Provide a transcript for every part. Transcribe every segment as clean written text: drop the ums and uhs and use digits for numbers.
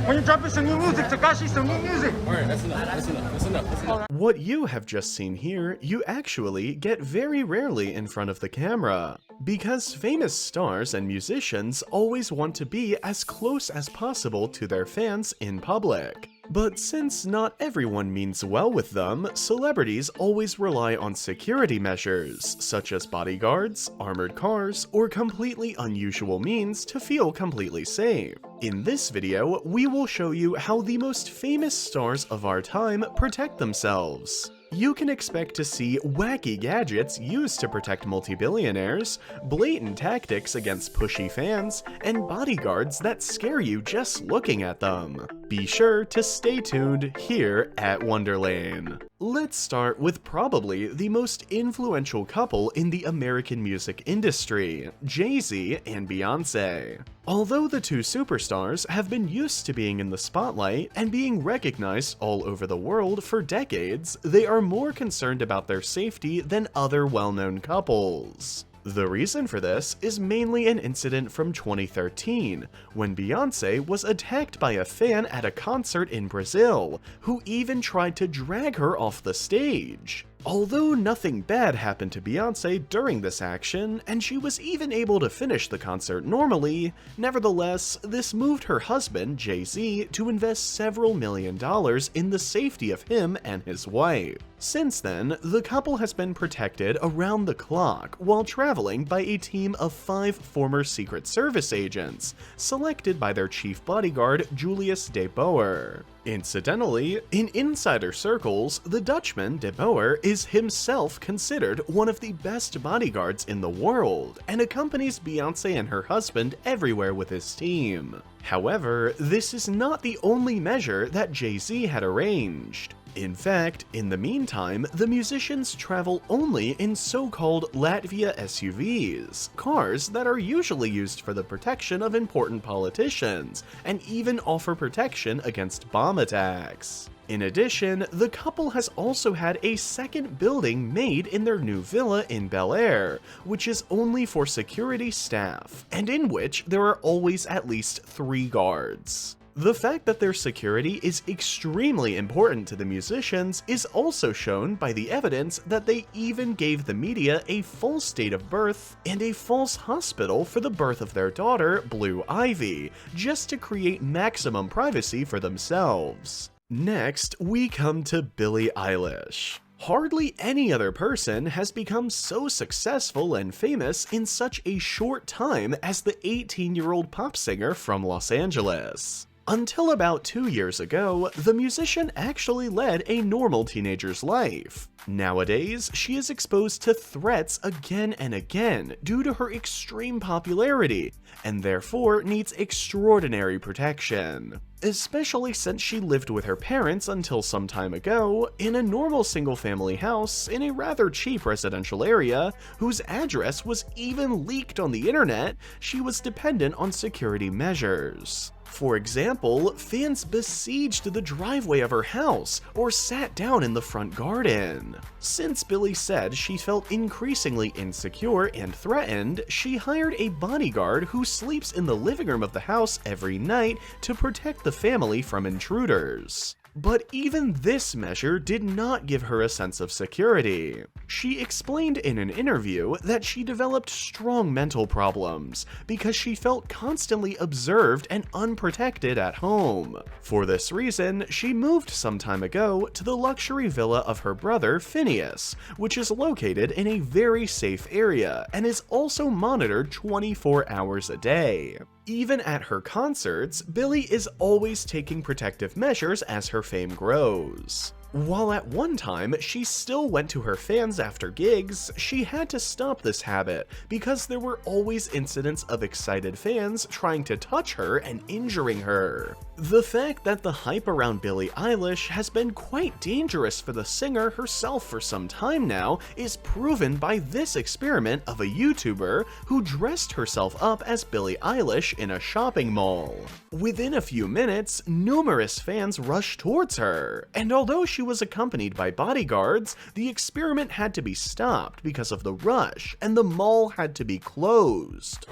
When you drop some new music, Takashi, some new music. Alright, that's enough. What you have just seen here, you actually get very rarely in front of the camera, because famous stars and musicians always want to be as close as possible to their fans in public. But since not everyone means well with them, celebrities always rely on security measures, such as bodyguards, armored cars, or completely unusual means to feel completely safe. In this video, we will show you how the most famous stars of our time protect themselves. You can expect to see wacky gadgets used to protect multi-billionaires, blatant tactics against pushy fans, and bodyguards that scare you just looking at them. Be sure to stay tuned here at Wonderlane. Let's start with probably the most influential couple in the American music industry, JayZ and Beyonce. Although the two superstars have been used to being in the spotlight and being recognized all over the world for decades, they are more concerned about their safety than other well-known couples. The reason for this is mainly an incident from 2013, when Beyonce was attacked by a fan at a concert in Brazil, who even tried to drag her off the stage. Although nothing bad happened to Beyonce during this action, and she was even able to finish the concert normally, nevertheless, this moved her husband, JayZ, to invest several $millions in the safety of him and his wife. Since then, the couple has been protected around the clock while traveling by a team of 5 former Secret Service agents, selected by their chief bodyguard, Julius de Boer. Incidentally, in insider circles, the Dutchman de Boer is himself considered one of the best bodyguards in the world, and accompanies Beyonce and her husband everywhere with his team. However, this is not the only measure that JayZ had arranged. In fact, in the meantime, the musicians travel only in so-called Latvia SUVs, cars that are usually used for the protection of important politicians, and even offer protection against bomb attacks. In addition, the couple has also had a second building made in their new villa in Bel Air, which is only for security staff, and in which there are always at least 3 guards. The fact that their security is extremely important to the musicians is also shown by the evidence that they even gave the media a false date of birth and a false hospital for the birth of their daughter, Blue Ivy, just to create maximum privacy for themselves. Next, we come to Billie Eilish. Hardly any other person has become so successful and famous in such a short time as the 18-year-old pop singer from Los Angeles. Until about 2 years ago, the musician actually led a normal teenager's life. Nowadays, she is exposed to threats again and again due to her extreme popularity, and therefore needs extraordinary protection. Especially since she lived with her parents until some time ago, in a normal single-family house in a rather cheap residential area, whose address was even leaked on the internet. She was dependent on security measures. For example, fans besieged the driveway of her house or sat down in the front garden. Since Billie said she felt increasingly insecure and threatened, she hired a bodyguard who sleeps in the living room of the house every night to protect the family from intruders. But even this measure did not give her a sense of security. She explained in an interview that she developed strong mental problems because she felt constantly observed and unprotected at home. For this reason, she moved some time ago to the luxury villa of her brother Phineas, which is located in a very safe area and is also monitored 24 hours a day. Even at her concerts, Billie is always taking protective measures as her fame grows. While at one time she still went to her fans after gigs, she had to stop this habit because there were always incidents of excited fans trying to touch her and injuring her. The fact that the hype around Billie Eilish has been quite dangerous for the singer herself for some time now is proven by this experiment of a YouTuber who dressed herself up as Billie Eilish in a shopping mall. Within a few minutes, numerous fans rushed towards her, and although she was accompanied by bodyguards, the experiment had to be stopped because of the rush, and the mall had to be closed.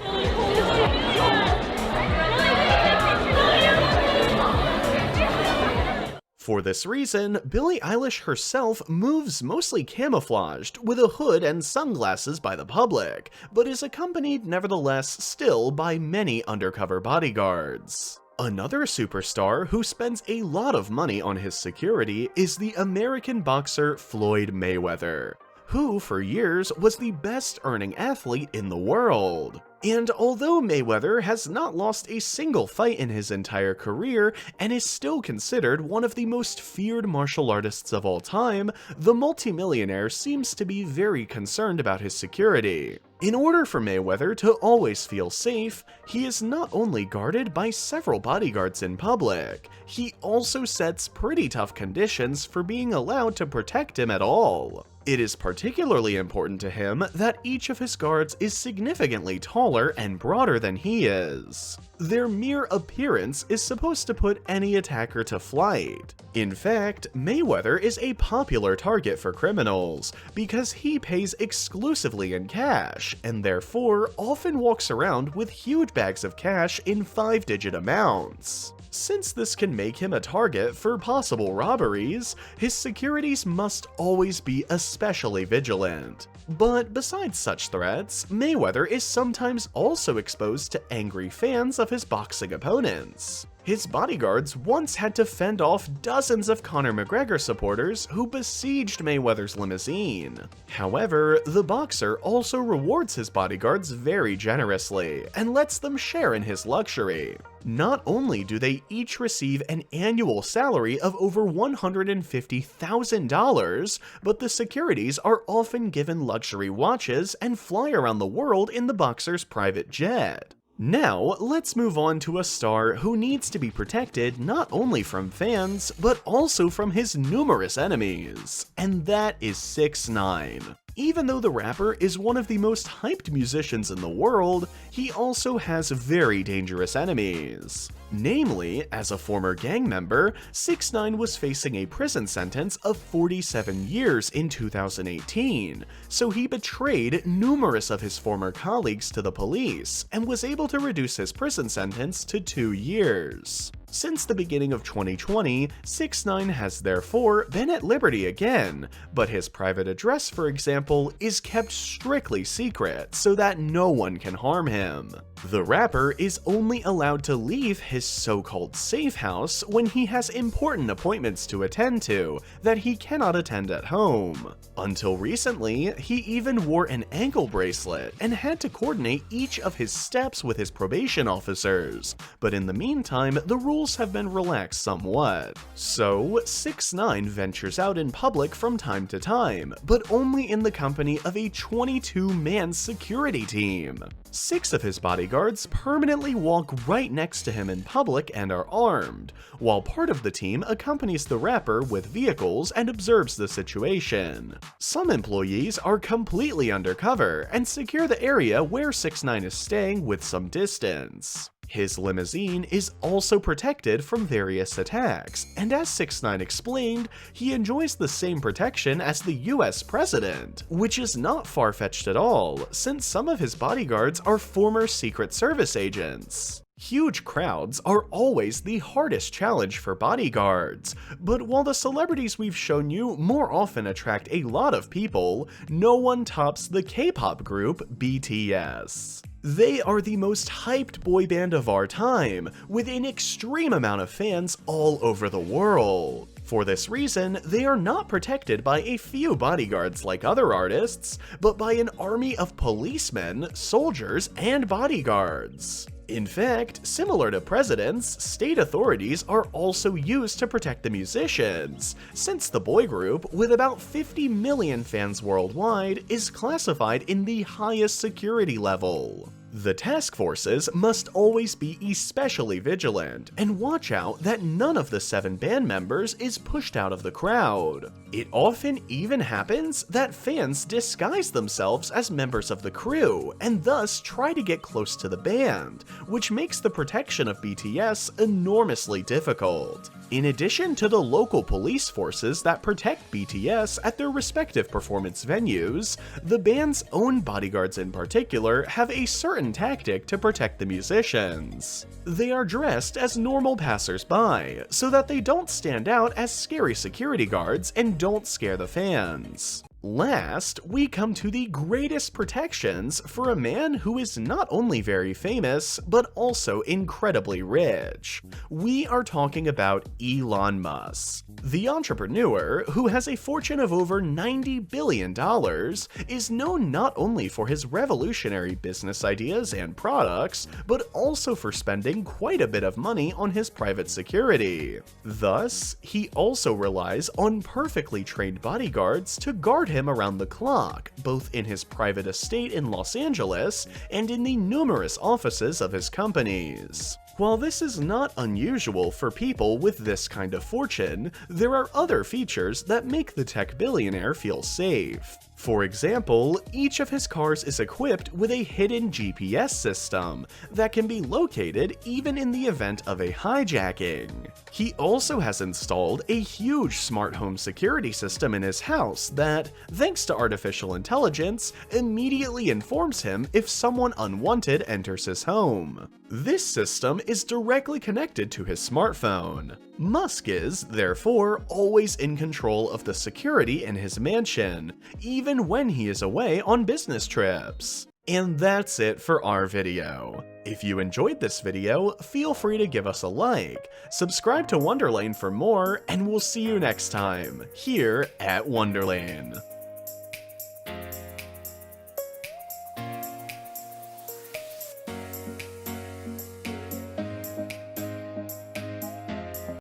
For this reason, Billie Eilish herself moves mostly camouflaged with a hood and sunglasses by the public, but is accompanied nevertheless still by many undercover bodyguards. Another superstar who spends a lot of money on his security is the American boxer Floyd Mayweather, who for years was the best earning athlete in the world. And although Mayweather has not lost a single fight in his entire career and is still considered one of the most feared martial artists of all time, the multimillionaire seems to be very concerned about his security. In order for Mayweather to always feel safe, he is not only guarded by several bodyguards in public, he also sets pretty tough conditions for being allowed to protect him at all. It is particularly important to him that each of his guards is significantly taller and broader than he is. Their mere appearance is supposed to put any attacker to flight. In fact, Mayweather is a popular target for criminals because he pays exclusively in cash and therefore often walks around with huge bags of cash in 5-digit amounts. Since this can make him a target for possible robberies, his securities must always be especially vigilant. But besides such threats, Mayweather is sometimes also exposed to angry fans of his boxing opponents. His bodyguards once had to fend off dozens of Conor McGregor supporters who besieged Mayweather's limousine. However, the boxer also rewards his bodyguards very generously and lets them share in his luxury. Not only do they each receive an annual salary of over $150,000, but the securities are often given luxury watches and fly around the world in the boxer's private jet. Now, let's move on to a star who needs to be protected not only from fans, but also from his numerous enemies, and that is 6ix9ine. Even though the rapper is one of the most hyped musicians in the world, he also has very dangerous enemies. Namely, as a former gang member, 6ix9ine was facing a prison sentence of 47 years in 2018, so he betrayed numerous of his former colleagues to the police and was able to reduce his prison sentence to 2 years. Since the beginning of 2020, 6ix9ine has therefore been at liberty again, but his private address, for example, is kept strictly secret so that no one can harm him. The rapper is only allowed to leave his so-called safe house when he has important appointments to attend to that he cannot attend at home. Until recently, he even wore an ankle bracelet and had to coordinate each of his steps with his probation officers, but in the meantime, the rules have been relaxed somewhat. So, 6ix9ine ventures out in public from time to time, but only in the company of a 22-man security team. 6 of his bodyguards permanently walk right next to him in public and are armed, while part of the team accompanies the rapper with vehicles and observes the situation. Some employees are completely undercover and secure the area where 6ix9ine is staying with some distance. His limousine is also protected from various attacks, and as 6ix9ine explained, he enjoys the same protection as the US president, which is not far-fetched at all, since some of his bodyguards are former Secret Service agents. Huge crowds are always the hardest challenge for bodyguards, but while the celebrities we've shown you more often attract a lot of people, no one tops the K-pop group BTS. They are the most hyped boy band of our time, with an extreme amount of fans all over the world. For this reason, they are not protected by a few bodyguards like other artists, but by an army of policemen, soldiers, and bodyguards. In fact, similar to presidents, state authorities are also used to protect the musicians, since the boy group, with about 50 million fans worldwide, is classified in the highest security level. The task forces must always be especially vigilant and watch out that none of the 7 band members is pushed out of the crowd. It often even happens that fans disguise themselves as members of the crew and thus try to get close to the band, which makes the protection of BTS enormously difficult. In addition to the local police forces that protect BTS at their respective performance venues, the band's own bodyguards in particular have a certain important tactic to protect the musicians. They are dressed as normal passers-by, so that they don't stand out as scary security guards and don't scare the fans. Last, we come to the greatest protections for a man who is not only very famous, but also incredibly rich. We are talking about Elon Musk. The entrepreneur, who has a fortune of over $90 billion, is known not only for his revolutionary business ideas and products, but also for spending quite a bit of money on his private security. Thus, he also relies on perfectly trained bodyguards to guard him around the clock, both in his private estate in Los Angeles and in the numerous offices of his companies. While this is not unusual for people with this kind of fortune, there are other features that make the tech billionaire feel safe. For example, each of his cars is equipped with a hidden GPS system that can be located even in the event of a hijacking. He also has installed a huge smart home security system in his house that, thanks to artificial intelligence, immediately informs him if someone unwanted enters his home. This system is directly connected to his smartphone. Musk is, therefore, always in control of the security in his mansion, even when he is away on business trips. And that's it for our video. If you enjoyed this video, feel free to give us a like, subscribe to Wonderlane for more, and we'll see you next time, here at Wonderlane.